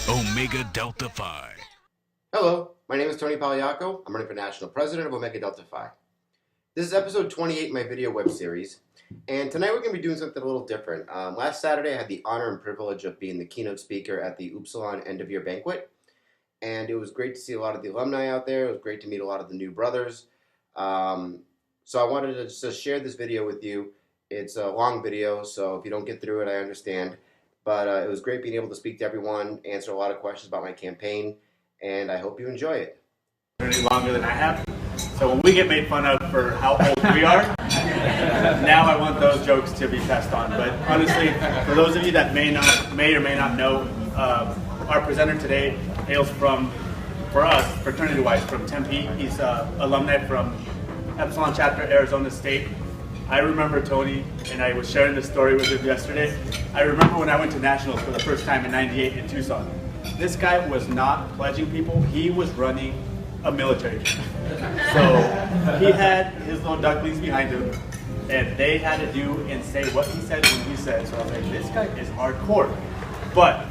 Omega Delta Phi. Hello, my name is Tony Pagliacco. I'm running for National President of Omega Delta Phi. This is episode 28 of my video web series, and tonight we're going to be doing something a little different. Last Saturday I had the honor and privilege of being the keynote speaker at the Upsilon end-of-year banquet, and it was great to see a lot of the alumni out there. It was great to meet a lot of the new brothers. So I wanted to just share this video with you. It's a long video, so if you don't get through it, I understand. But it was great being able to speak to everyone, answer a lot of questions about my campaign, and I hope you enjoy it. Longer than I have. So when we get made fun of for how old we are, now I want those jokes to be passed on. But honestly, for those of you that may or may not know, our presenter today hails from, for us, fraternity-wise, from Tempe. He's alumni from Upsilon chapter, Arizona State. I remember Tony, and I was sharing this story with him yesterday. I remember when I went to nationals for the first time in '98 in Tucson. This guy was not pledging people, he was running a military camp. So he had his little ducklings behind him, and they had to do and say what he said when he said. So I was like, this guy is hardcore. But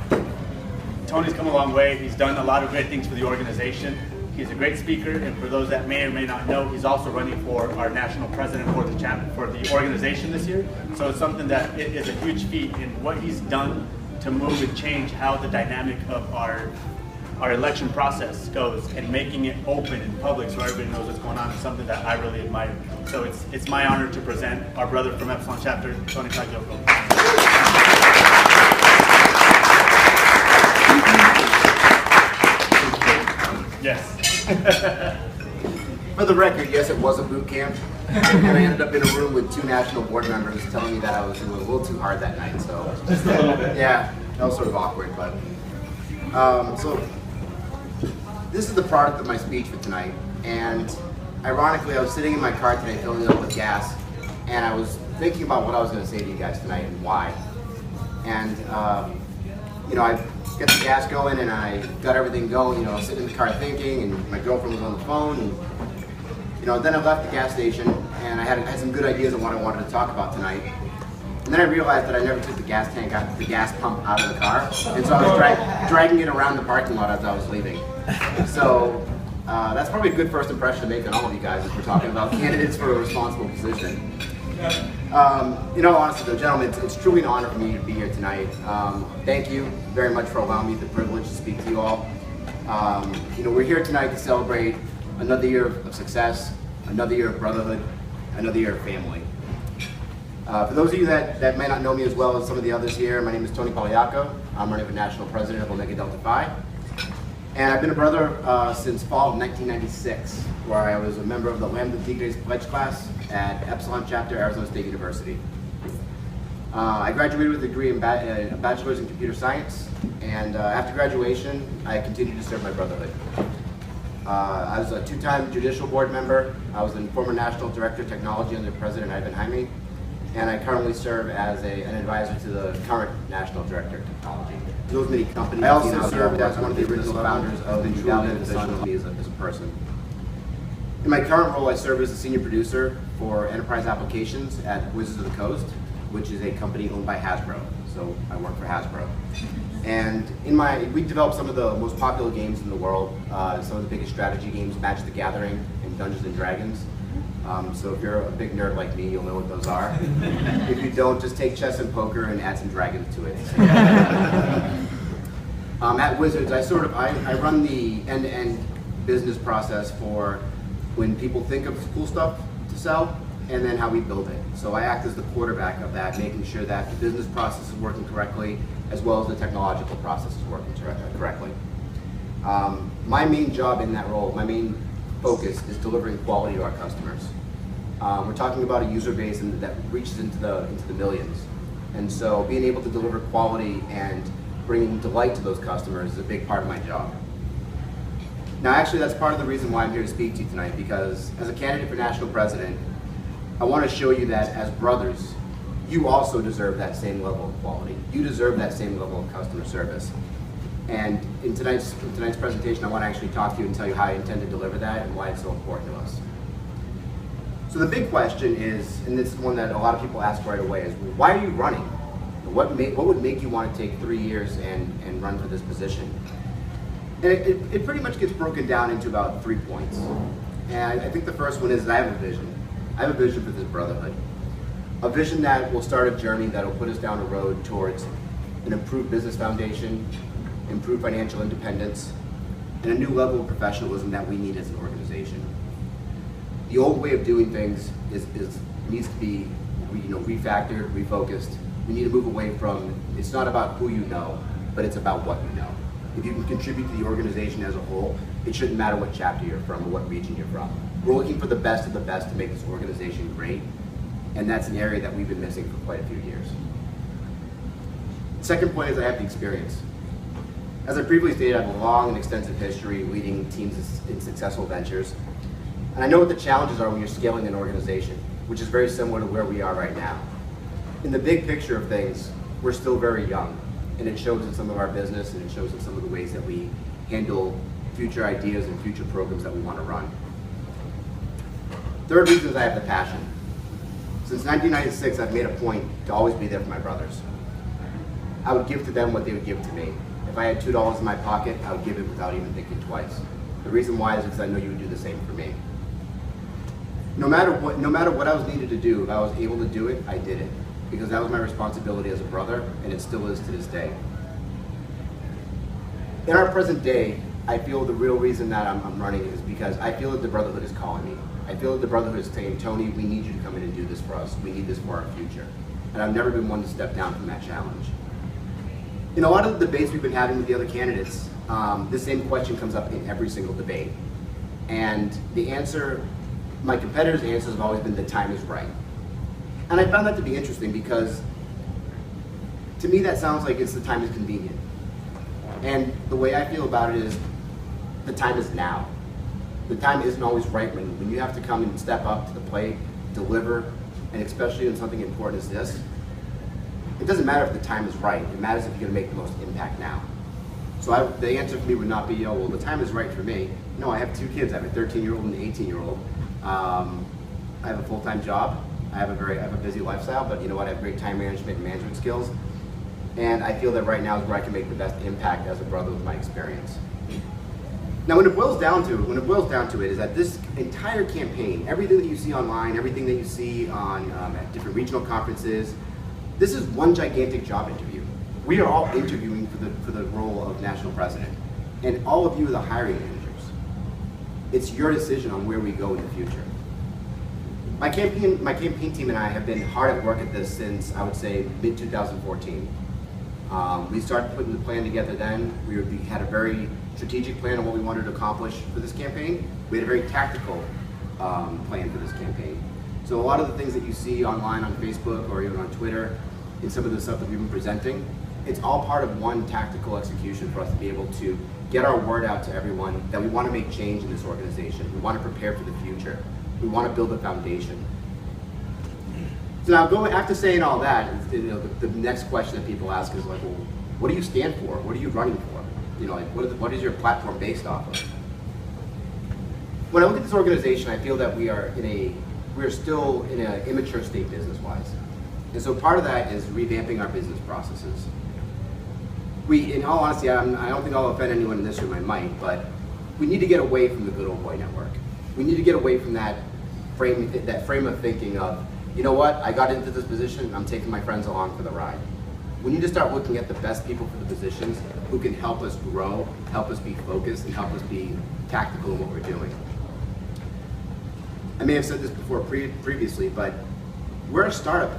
Tony's come a long way. He's done a lot of great things for the organization. He's a great speaker, and for those that may or may not know, he's also running for our national president for the organization this year. So it's something that it is a huge feat in what he's done to move and change how the dynamic of our election process goes, and making it open and public so everybody knows what's going on is something that I really admire. So it's my honor to present our brother from Upsilon chapter, Tony Pagliacco. Yes. For the record, yes, it was a boot camp, and I ended up in a room with two national board members telling me that I was doing a little too hard that night. So Just a little bit. yeah, that was sort of awkward. But so this is the product of my speech for tonight, and ironically, I was sitting in my car today filling it up with gas, and I was thinking about what I was going to say to you guys tonight and why. And I get the gas going, and I got everything going. I was sitting in the car thinking, and my girlfriend was on the phone, and then I left the gas station, and I had some good ideas on what I wanted to talk about tonight. And then I realized that I never took the gas pump out of the car, and so I was dragging it around the parking lot as I was leaving. So that's probably a good first impression to make on all of you guys if we're talking about candidates for a responsible position. Honestly though, gentlemen, it's truly an honor for me to be here tonight. Thank you very much for allowing me the privilege to speak to you all. We're here tonight to celebrate another year of success, another year of brotherhood, another year of family. For those of you that may not know me as well as some of the others here, my name is Tony Pagliacco. I'm running for National President of Omega Delta Phi. And I've been a brother since fall of 1996, where I was a member of the Lambda Tigres Pledge class at Upsilon chapter, Arizona State University. I graduated with a degree in a bachelor's in computer science, and after graduation, I continued to serve my brotherhood. I was a two-time judicial board member. I was the former national director of technology under President Ivan Jaime, and I currently serve as an advisor to the current national director of technology. Those many companies. I also served as one of the original founders of the Valley position of me as a person. In my current role, I serve as a senior producer for enterprise applications at Wizards of the Coast, which is a company owned by Hasbro. So I work for Hasbro. And we develop some of the most popular games in the world, some of the biggest strategy games, Magic the Gathering and Dungeons and Dragons. So if you're a big nerd like me, you'll know what those are. If you don't, just take chess and poker and add some dragons to it. At Wizards, I run the end-to-end business process for when people think of cool stuff to sell, and then how we build it. So I act as the quarterback of that, making sure that the business process is working correctly, as well as the technological process is working correctly. My main job in that role, my main focus is delivering quality to our customers. We're talking about a user base that reaches into the millions. And so being able to deliver quality and bringing delight to those customers is a big part of my job. Now actually that's part of the reason why I'm here to speak to you tonight, because as a candidate for national president, I want to show you that as brothers, you also deserve that same level of quality. You deserve that same level of customer service. And in tonight's presentation, I want to actually talk to you and tell you how I intend to deliver that and why it's so important to us. So the big question is, and this is one that a lot of people ask right away, is why are you running? What would make you want to take 3 years and run for this position? And it pretty much gets broken down into about 3 points. And I think the first one is that I have a vision. I have a vision for this brotherhood. A vision that will start a journey that will put us down a road towards an improved business foundation, improved financial independence, and a new level of professionalism that we need as an organization. The old way of doing things needs to be refactored, refocused. We need to move away from, it's not about who you know, but it's about what you know. If you can contribute to the organization as a whole, it shouldn't matter what chapter you're from or what region you're from. We're looking for the best of the best to make this organization great, and that's an area that we've been missing for quite a few years. Second point is I have the experience. As I previously stated, I have a long and extensive history leading teams in successful ventures. And I know what the challenges are when you're scaling an organization, which is very similar to where we are right now. In the big picture of things, we're still very young, and it shows in some of our business, and it shows in some of the ways that we handle future ideas and future programs that we want to run. Third reason is I have the passion. Since 1996, I've made a point to always be there for my brothers. I would give to them what they would give to me. If I had $2 in my pocket, I would give it without even thinking twice. The reason why is because I know you would do the same for me. No matter what I was needed to do, if I was able to do it, I did it. Because that was my responsibility as a brother, and it still is to this day. In our present day, I feel the real reason that I'm running is because I feel that the brotherhood is calling me. I feel that the brotherhood is saying, Tony, we need you to come in and do this for us. We need this for our future. And I've never been one to step down from that challenge. In a lot of the debates we've been having with the other candidates, this same question comes up in every single debate. And the answer, my competitors' answers have always been the time is right. And I found that to be interesting because to me that sounds like it's the time is convenient. And the way I feel about it is the time is now. The time isn't always right when you have to come and step up to the plate, deliver, and especially in something important as this. It doesn't matter if the time is right, it matters if you're going to make the most impact now. So the answer for me would not be, oh, well, the time is right for me. No, I have 2 kids. I have a 13-year-old and an 18-year-old. I have a full-time job. I have a busy lifestyle, but you know what? I have great time management and management skills. And I feel that right now is where I can make the best impact as a brother with my experience. Now, when it boils down to it, is that this entire campaign, everything that you see online, everything that you see on at different regional conferences, this is one gigantic job interview. We are all interviewing for the role of national president, and all of you are the hiring managers. It's your decision on where we go in the future. My campaign team and I have been hard at work at this since, I would say, mid-2014. We started putting the plan together then. We had a very strategic plan on what we wanted to accomplish for this campaign. We had a very tactical plan for this campaign. So a lot of the things that you see online on Facebook or even on Twitter, and some of the stuff that we've been presenting, it's all part of one tactical execution for us to be able to get our word out to everyone that we want to make change in this organization. We want to prepare for the future. We want to build a foundation. So now, after saying all that, the next question that people ask is like, well, what do you stand for? What are you running for? What is your platform based off of? When I look at this organization, I feel that we are still in an immature state business-wise. And so part of that is revamping our business processes. In all honesty, I don't think I'll offend anyone in this room, I might, but we need to get away from the good old boy network. We need to get away from that frame of thinking of, you know what, I got into this position, I'm taking my friends along for the ride. We need to start looking at the best people for the positions who can help us grow, help us be focused, and help us be tactical in what we're doing. I may have said this before previously, but we're a startup.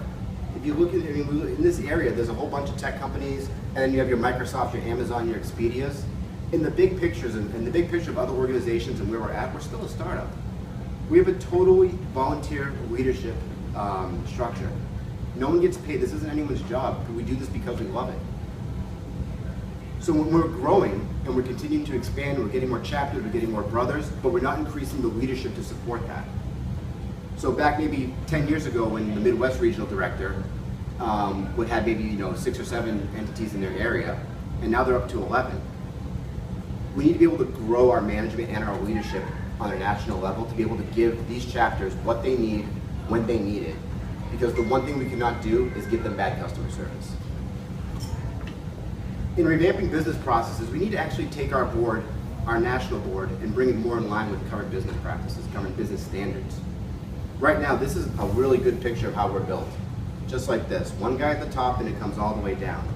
If you look at, in this area, there's a whole bunch of tech companies, and then you have your Microsoft, your Amazon, your Expedias. In the big pictures, and the big picture of other organizations and where we're at, we're still a startup. We have a totally volunteer leadership structure. No one gets paid. This isn't anyone's job. We do this because we love it. So when we're growing and we're continuing to expand, we're getting more chapters, we're getting more brothers, but we're not increasing the leadership to support that. So back maybe 10 years ago when the Midwest Regional Director would have maybe 6 or 7 entities in their area, and now they're up to 11. We need to be able to grow our management and our leadership on a national level to be able to give these chapters what they need when they need it. Because the one thing we cannot do is give them bad customer service. In revamping business processes, we need to actually take our board, our national board, and bring it more in line with current business practices, current business standards. Right now, this is a really good picture of how we're built. Just like this, one guy at the top and it comes all the way down.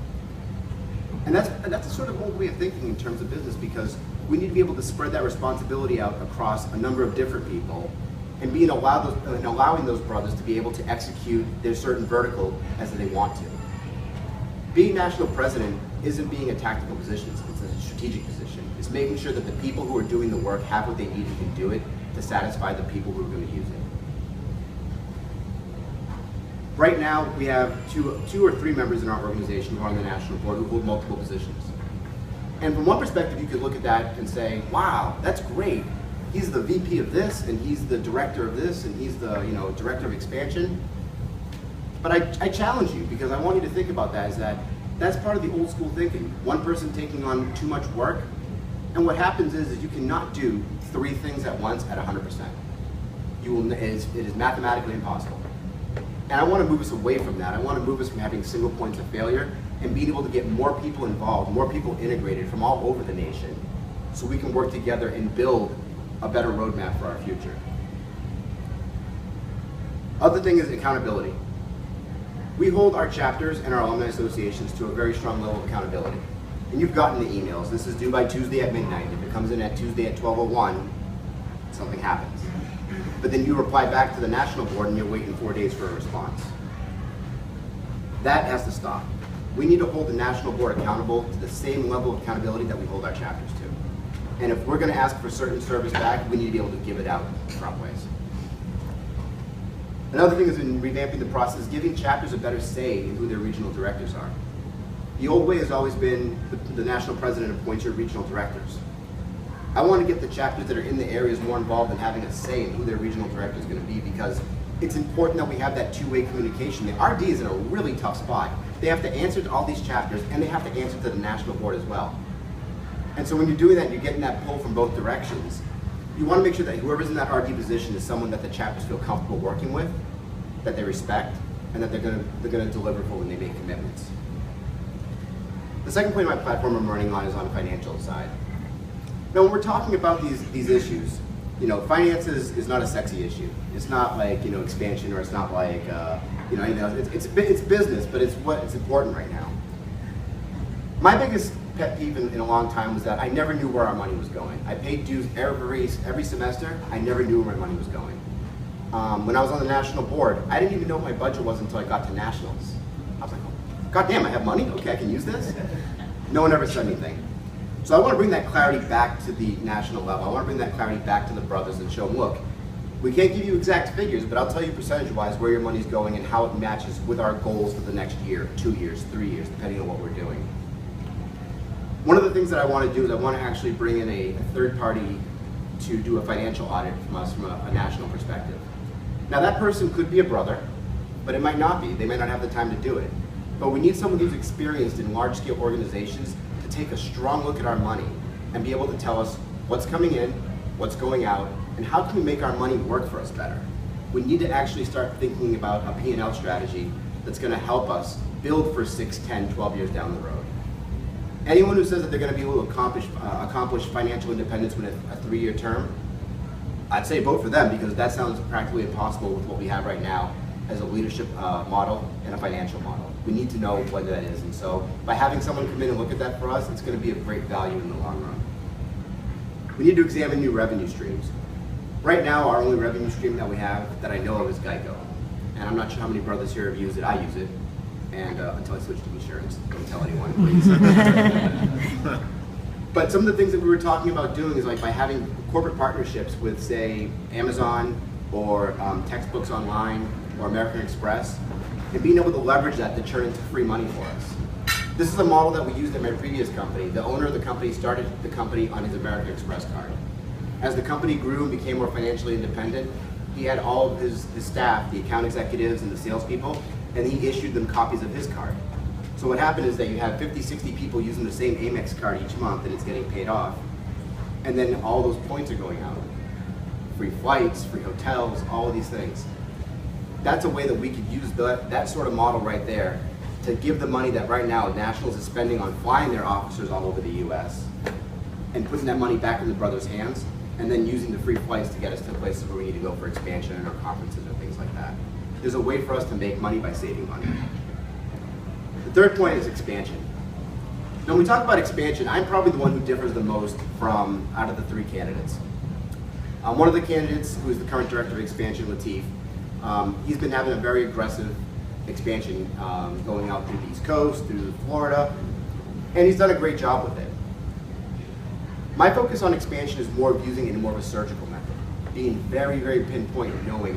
And that's a sort of old way of thinking in terms of business, because we need to be able to spread that responsibility out across a number of different people and allowing those brothers to be able to execute their certain vertical as they want to. Being national president isn't being a tactical position, it's a strategic position. It's making sure that the people who are doing the work have what they need and can do it to satisfy the people who are going to use it. Right now, we have two or three members in our organization who are on the national board who hold multiple positions. And from one perspective, you could look at that and say, wow, that's great. He's the VP of this, and he's the director of this, and he's the director of expansion. But I challenge you, because I want you to think about that, is that that's part of the old school thinking. One person taking on too much work, and what happens is you cannot do three things at once at 100%. It is mathematically impossible. And I want to move us away from that. I want to move us from having single points of failure and being able to get more people involved, more people integrated from all over the nation, so we can work together and build a better roadmap for our future. Other thing is accountability. We hold our chapters and our alumni associations to a very strong level of accountability. And you've gotten the emails. This is due by Tuesday at midnight. If it comes in at Tuesday at 12:01, something happens. But then you reply back to the national board and you're waiting 4 days for a response. That has to stop. We need to hold the national board accountable to the same level of accountability that we hold our chapters to. And if we're going to ask for certain service back, we need to be able to give it out in proper ways. Another thing is, in revamping the process, giving chapters a better say in who their regional directors are. The old way has always been the national president appoints your regional directors. I want to get the chapters that are in the areas more involved in having a say in who their regional director is going to be, because it's important that we have that two-way communication. The RD is in a really tough spot. They have to answer to all these chapters, and they have to answer to the national board as well. And so when you're doing that, you're getting that pull from both directions. You want to make sure that whoever's in that RD position is someone that the chapters feel comfortable working with, that they respect, and that they're going to deliver for when they make commitments. The second point of my platform I'm running on is on the financial side. Now, when we're talking about these issues, finances is not a sexy issue. It's not like expansion, or it's not like anything else. It's business, but it's what's important right now. My biggest pet peeve in a long time was that I never knew where our money was going. I paid dues every semester. I never knew where my money was going. When I was on the national board, I didn't even know what my budget was until I got to nationals. I was like, oh, God damn, I have money? Okay, I can use this? No one ever said anything. So I want to bring that clarity back to the national level. I want to bring that clarity back to the brothers and show them, look, we can't give you exact figures, but I'll tell you percentage-wise where your money's going and how it matches with our goals for the next year, 2 years, 3 years, depending on what we're doing. One of the things that I want to do is I want to actually bring in a third party to do a financial audit from us from a national perspective. Now, that person could be a brother, but it might not be. They might not have the time to do it. But we need someone who's experienced in large-scale organizations to take a strong look at our money and be able to tell us what's coming in, what's going out, and how can we make our money work for us better. We need to actually start thinking about a P&L strategy that's going to help us build for 6, 10, 12 years down the road. Anyone who says that they're going to be able to accomplish financial independence within a 3-year term, I'd say vote for them, because that sounds practically impossible with what we have right now as a leadership model and a financial model. We need to know what that is, and so by having someone come in and look at that for us, it's going to be of great value in the long run. We need to examine new revenue streams. Right now, our only revenue stream that we have that I know of is Geico, and I'm not sure how many brothers here have used it. I use it, and until I switch to insurance, don't tell anyone, please. But some of the things that we were talking about doing is like by having corporate partnerships with, say, Amazon or Textbooks Online or American Express, and being able to leverage that to turn into free money for us. This is a model that we used at my previous company. The owner of the company started the company on his American Express card. As the company grew and became more financially independent, he had all of his staff, the account executives and the salespeople, and he issued them copies of his card. So what happened is that you have 50, 60 people using the same Amex card each month, and it's getting paid off. And then all those points are going out. Free flights, free hotels, all of these things. That's a way that we could use that sort of model right there to give the money that right now Nationals is spending on flying their officers all over the US and putting that money back in the brothers' hands, and then using the free flights to get us to places where we need to go for expansion and our conferences and things like that. There's a way for us to make money by saving money. The third point is expansion. Now when we talk about expansion, I'm probably the one who differs the most from out of the three candidates. One of the candidates, who is the current director of expansion, Latif, he's been having a very aggressive expansion going out through the East Coast, through Florida, and he's done a great job with it. My focus on expansion is more of using it in more of a surgical method, being very, very pinpoint and knowing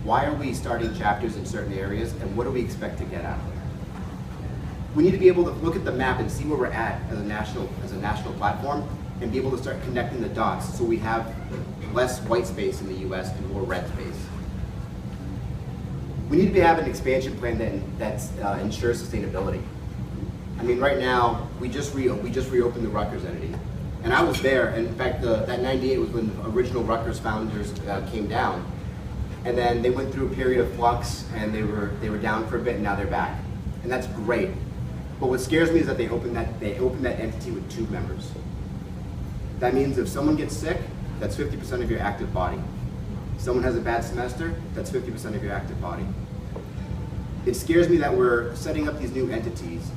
why are we starting chapters in certain areas and what do we expect to get out of it. We need to be able to look at the map and see where we're at as a national platform and be able to start connecting the dots so we have less white space in the US and more red space. We need to be having an expansion plan that ensures sustainability. I mean, right now, we just reopened the Rutgers entity. And I was there, and in fact, that 98 was when the original Rutgers founders came down. And then they went through a period of flux, and they were down for a bit, and now they're back. And that's great. But what scares me is that they opened that entity with 2 members. That means if someone gets sick, that's 50% of your active body. If someone has a bad semester, that's 50% of your active body. It scares me that we're setting up these new entities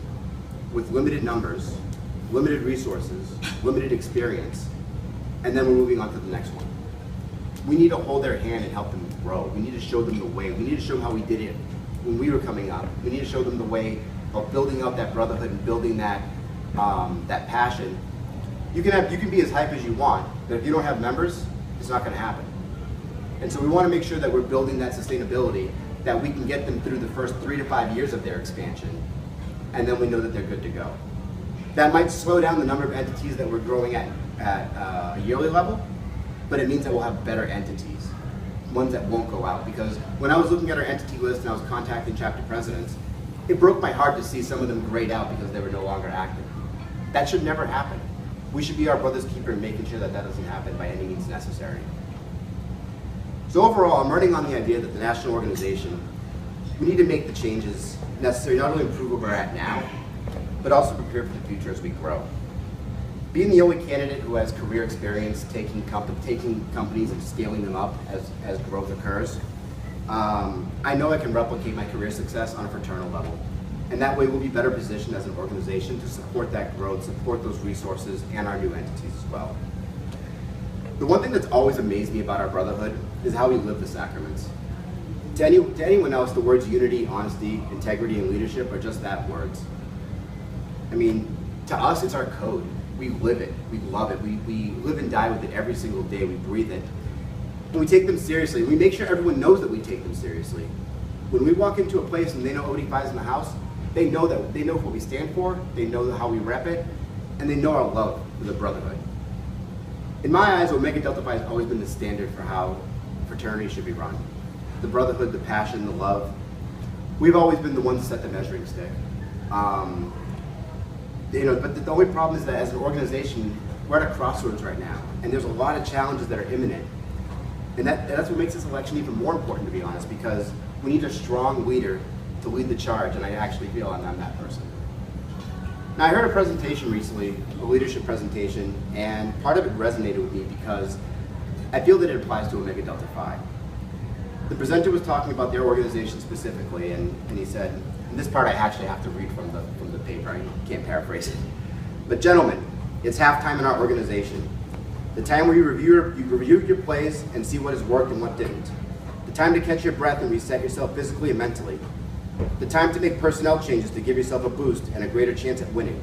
with limited numbers, limited resources, limited experience, and then we're moving on to the next one. We need to hold their hand and help them grow. We need to show them the way. We need to show them how we did it when we were coming up. We need to show them the way of building up that brotherhood and building that passion. You can be as hype as you want, but if you don't have members, it's not going to happen. And so we want to make sure that we're building that sustainability, that we can get them through the first 3 to 5 years of their expansion, and then we know that they're good to go. That might slow down the number of entities that we're growing at a yearly level, but it means that we'll have better entities, ones that won't go out. Because when I was looking at our entity list and I was contacting chapter presidents, it broke my heart to see some of them grayed out because they were no longer active. That should never happen. We should be our brother's keeper in making sure that that doesn't happen by any means necessary. So overall, I'm running on the idea that the national organization, we need to make the changes necessary, not only improve where we're at now, but also prepare for the future as we grow. Being the only candidate who has career experience taking companies and scaling them up as growth occurs, I know I can replicate my career success on a fraternal level. And that way we'll be better positioned as an organization to support that growth, support those resources, and our new entities as well. The one thing that's always amazed me about our brotherhood is how we live the sacraments. To anyone else, the words unity, honesty, integrity, and leadership are just that, words. I mean, to us, it's our code. We live it, we love it, we live and die with it every single day, we breathe it. And we take them seriously. We make sure everyone knows that we take them seriously. When we walk into a place and they know OD5 is in the house, they know what we stand for, they know how we rep it, and they know our love for the brotherhood. In my eyes, Omega Delta Phi has always been the standard for how fraternity should be run. The brotherhood, the passion, the love. We've always been the ones to set the measuring stick. But the only problem is that as an organization, we're at a crossroads right now, and there's a lot of challenges that are imminent. And that's what makes this election even more important, to be honest, because we need a strong leader to lead the charge, and I actually feel I'm that person. Now, I heard a presentation recently, a leadership presentation, and part of it resonated with me because I feel that it applies to Omega Delta Phi. The presenter was talking about their organization specifically, and he said, and this part I actually have to read from the paper, I can't paraphrase it. But gentlemen, it's halftime in our organization. The time where you review your plays and see what has worked and what didn't. The time to catch your breath and reset yourself physically and mentally. The time to make personnel changes to give yourself a boost and a greater chance at winning.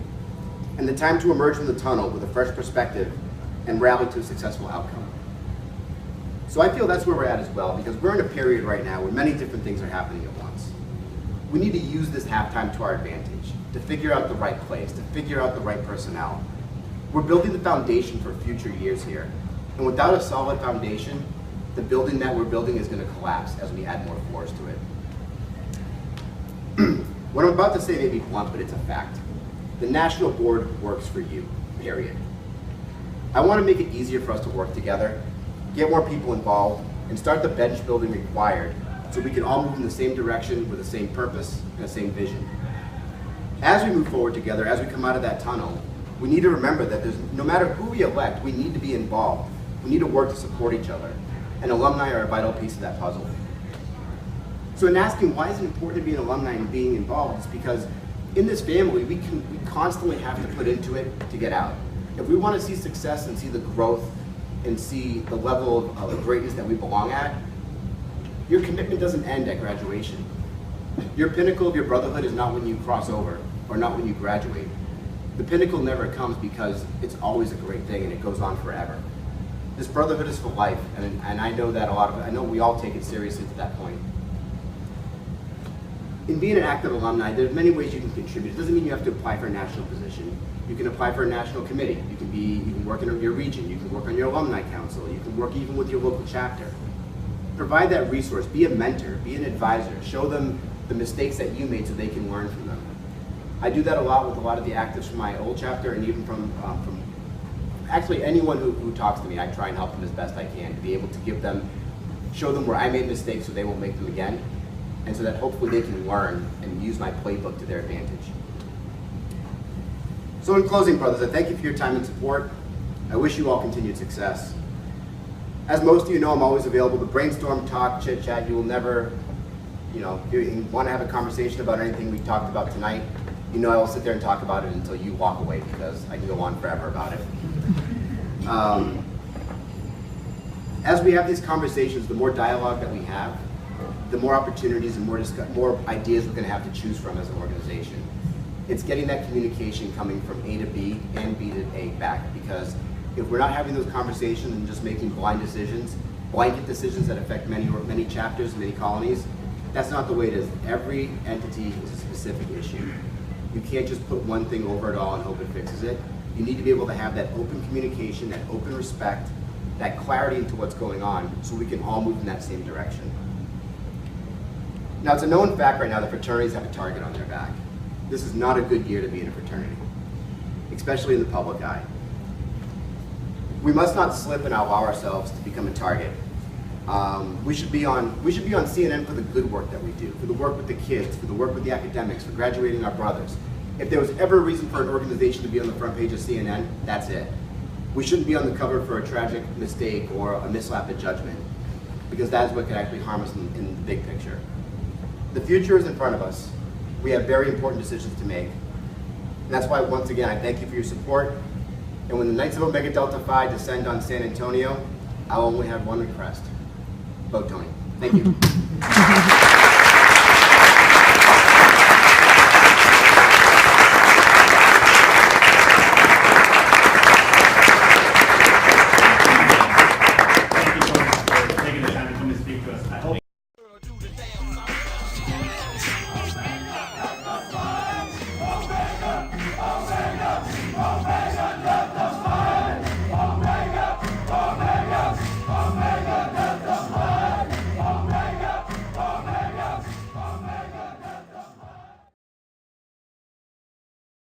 And the time to emerge from the tunnel with a fresh perspective and rally to a successful outcome. So I feel that's where we're at as well, because we're in a period right now where many different things are happening at once. We need to use this halftime to our advantage, to figure out the right plays, to figure out the right personnel. We're building the foundation for future years here. And without a solid foundation, the building that we're building is going to collapse as we add more floors to it. What I'm about to say may be blunt, but it's a fact. The national board works for you, period. I want to make it easier for us to work together, get more people involved, and start the bench building required so we can all move in the same direction with the same purpose and the same vision. As we move forward together, as we come out of that tunnel, we need to remember that no matter who we elect, we need to be involved. We need to work to support each other. And alumni are a vital piece of that puzzle. So in asking why is it important to be an alumni and being involved, it's because in this family, we constantly have to put into it to get out. If we want to see success and see the growth and see the level of greatness that we belong at, your commitment doesn't end at graduation. Your pinnacle of your brotherhood is not when you cross over or not when you graduate. The pinnacle never comes because it's always a great thing and it goes on forever. This brotherhood is for life, and I know that I know we all take it seriously to that point. In being an active alumni, there's many ways you can contribute. It doesn't mean you have to apply for a national position. You can apply for a national committee. You can work in your region. You can work on your alumni council. You can work even with your local chapter. Provide that resource. Be a mentor. Be an advisor. Show them the mistakes that you made so they can learn from them. I do that a lot with a lot of the actives from my old chapter, and even from actually anyone who talks to me. I try and help them as best I can to be able to show them where I made mistakes so they won't make them again, and so that hopefully they can learn and use my playbook to their advantage. So in closing, brothers, I thank you for your time and support. I wish you all continued success. As most of you know, I'm always available to brainstorm, talk, chit chat. You will never, if you want to have a conversation about anything we talked about tonight, I will sit there and talk about it until you walk away, because I can go on forever about it. As we have these conversations, the more dialogue that we have, the more opportunities and more ideas we're going to have to choose from as an organization. It's getting that communication coming from A to B and B to A back, because if we're not having those conversations and just making blind decisions, blanket decisions that affect many chapters, many colonies, that's not the way it is. Every entity is a specific issue. You can't just put one thing over it all and hope it fixes it. You need to be able to have that open communication, that open respect, that clarity into what's going on, so we can all move in that same direction. Now, it's a known fact right now that fraternities have a target on their back. This is not a good year to be in a fraternity, especially in the public eye. We must not slip and allow ourselves to become a target. We should be on CNN for the good work that we do, for the work with the kids, for the work with the academics, for graduating our brothers. If there was ever a reason for an organization to be on the front page of CNN, that's it. We shouldn't be on the cover for a tragic mistake or a mislap of judgment, because that is what could actually harm us in the big picture. The future is in front of us. We have very important decisions to make. And that's why, once again, I thank you for your support. And when the Knights of Omega Delta Phi descend on San Antonio, I'll only have one request. Vote Tony. Thank you.